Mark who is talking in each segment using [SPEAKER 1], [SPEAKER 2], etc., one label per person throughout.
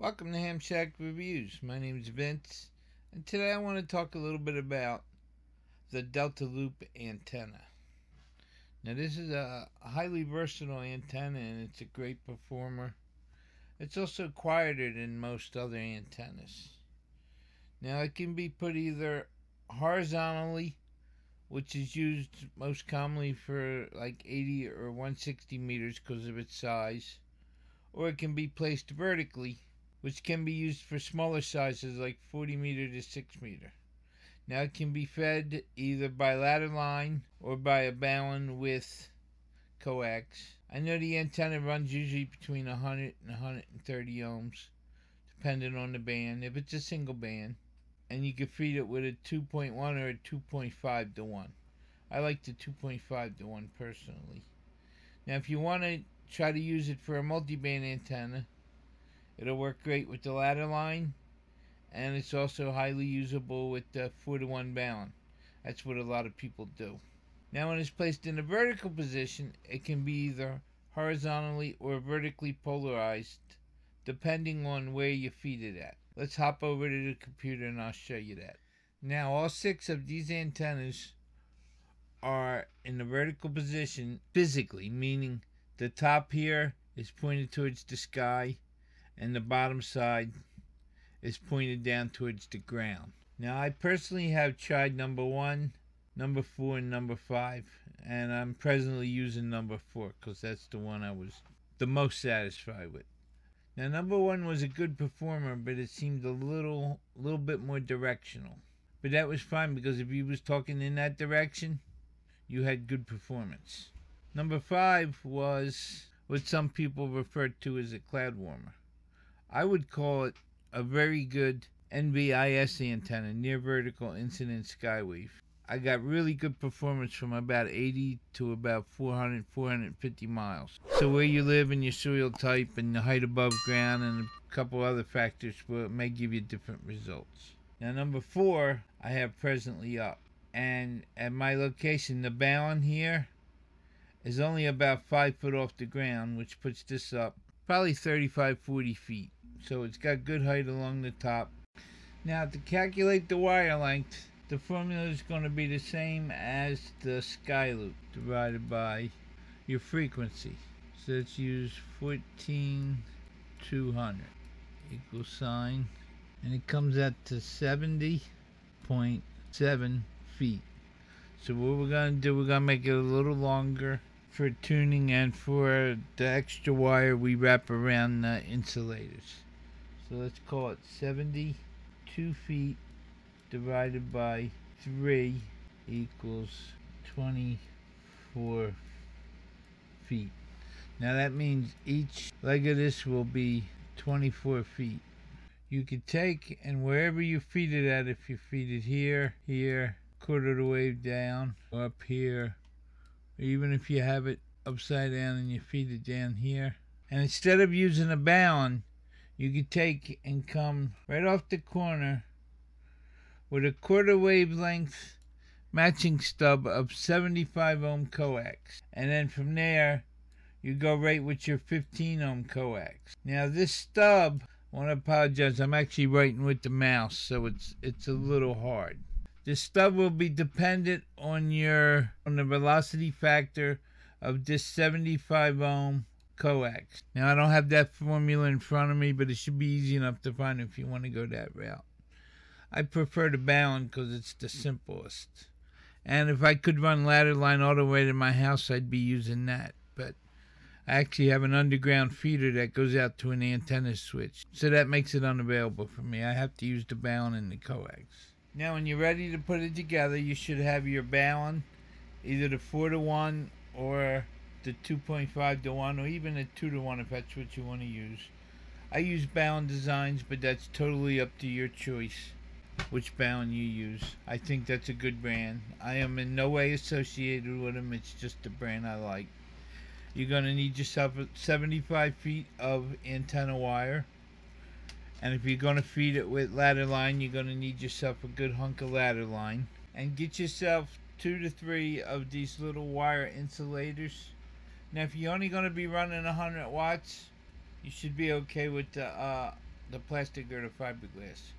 [SPEAKER 1] Welcome to Ham Shack Reviews. My name is Vince, and today I want to talk a little bit about the Delta Loop antenna. Now, this is a highly versatile antenna, and it's a great performer. It's also quieter than most other antennas. Now, it can be put either horizontally, which is used most commonly for like 80 or 160 meters because of its size, or it can be placed vertically, which can be used for smaller sizes like 40 meter to 6 meter. Now it can be fed either by ladder line or by a balun with coax. I know the antenna runs usually between 100 and 130 ohms, depending on the band, if it's a single band. And you can feed it with a 2.1 or a 2.5 to 1. I like the 2.5 to 1 personally. Now if you want to try to use it for a multi-band antenna, it'll work great with the ladder line, and it's also highly usable with the 4-to-1 balun. That's what a lot of people do. Now when it's placed in a vertical position, it can be either horizontally or vertically polarized, depending on where you feed it at. Let's hop over to the computer and I'll show you that. Now all 6 of these antennas are in the vertical position physically, meaning the top here is pointed towards the sky, and the bottom side is pointed down towards the ground. Now I personally have tried number 1, number 4, and number 5, and I'm presently using number 4 because that's the one I was the most satisfied with. Now number 1 was a good performer, but it seemed a little bit more directional. But that was fine because if you was talking in that direction, you had good performance. Number 5 was what some people refer to as a cloud warmer. I would call it a very good NVIS antenna, near vertical incident skywave. I got really good performance from about 80 to about 400, 450 miles. So where you live and your soil type and the height above ground and a couple other factors may give you different results. Now number 4 I have presently up, and at my location the balun here is only about 5 foot off the ground, which puts this up probably 35-40 feet. So it's got good height along the top. Now to calculate the wire length, the formula is going to be the same as the sky loop divided by your frequency. So let's use 14,200 equals sign, and it comes out to 70.7 feet. So what we're going to do, we're going to make it a little longer for tuning and for the extra wire we wrap around the insulators. So let's call it 72 feet divided by 3 equals 24 feet. Now that means each leg of this will be 24 feet. You could take, and wherever you feed it at, if you feed it here, here, quarter the wave down, or up here, or even if you have it upside down and you feed it down here. And instead of using a balun, you could take and come right off the corner with a quarter wavelength matching stub of 75 ohm coax. And then from there, you go right with your 15 ohm coax. Now this stub, I want to apologize, I'm actually writing with the mouse, so it's a little hard. The stub will be dependent on the velocity factor of this 75 ohm coax. Now I don't have that formula in front of me, but it should be easy enough to find if you want to go that route. I prefer the balun because it's the simplest. And if I could run ladder line all the way to my house, I'd be using that. But I actually have an underground feeder that goes out to an antenna switch, so that makes it unavailable for me. I have to use the balun and the coax. Now when you're ready to put it together, you should have your balun, either the 4-to-1 or the 2.5 to 1, or even a 2 to 1 if that's what you want to use. I use balun designs, but that's totally up to your choice which balun you use. I think that's a good brand. I am in no way associated with them, it's just a brand I like. You're going to need yourself 75 feet of antenna wire, and if you're going to feed it with ladder line, you're going to need yourself a good hunk of ladder line. And get yourself 2 to 3 of these little wire insulators. Now if you're only going to be running 100 watts, you should be okay with the the plastic or the fiberglass.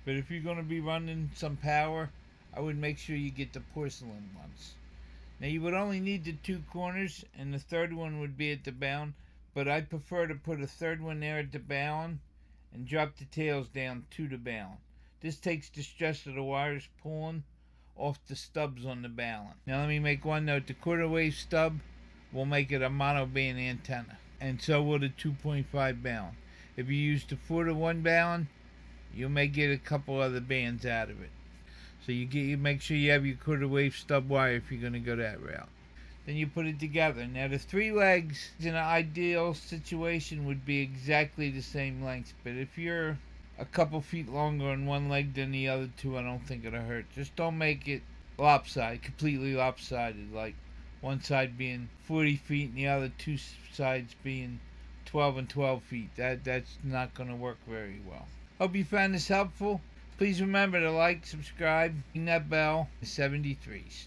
[SPEAKER 1] But if you're going to be running some power, I would make sure you get the porcelain ones. Now you would only need the two corners, and the third one would be at the balun, but I prefer to put a third one there at the balun and drop the tails down to the balun. This takes the stress of the wires pulling off the stubs on the balun. Now let me make one note. The quarter wave stub will make it a monoband antenna, and so will the 2.5 balun. If you use the 4-to-1 balun, you may get a couple other bands out of it. So you make sure you have your quarter wave stub wire if you're going to go that route. Then you put it together. Now the three legs in an ideal situation would be exactly the same length, but if you're a couple feet longer on one leg than the other two, I don't think it'll hurt. Just don't make it lopsided, completely lopsided, like one side being 40 feet and the other two sides being 12 and 12 feet. That's not going to work very well. Hope you found this helpful. Please remember to like, subscribe, ring that bell. 73s.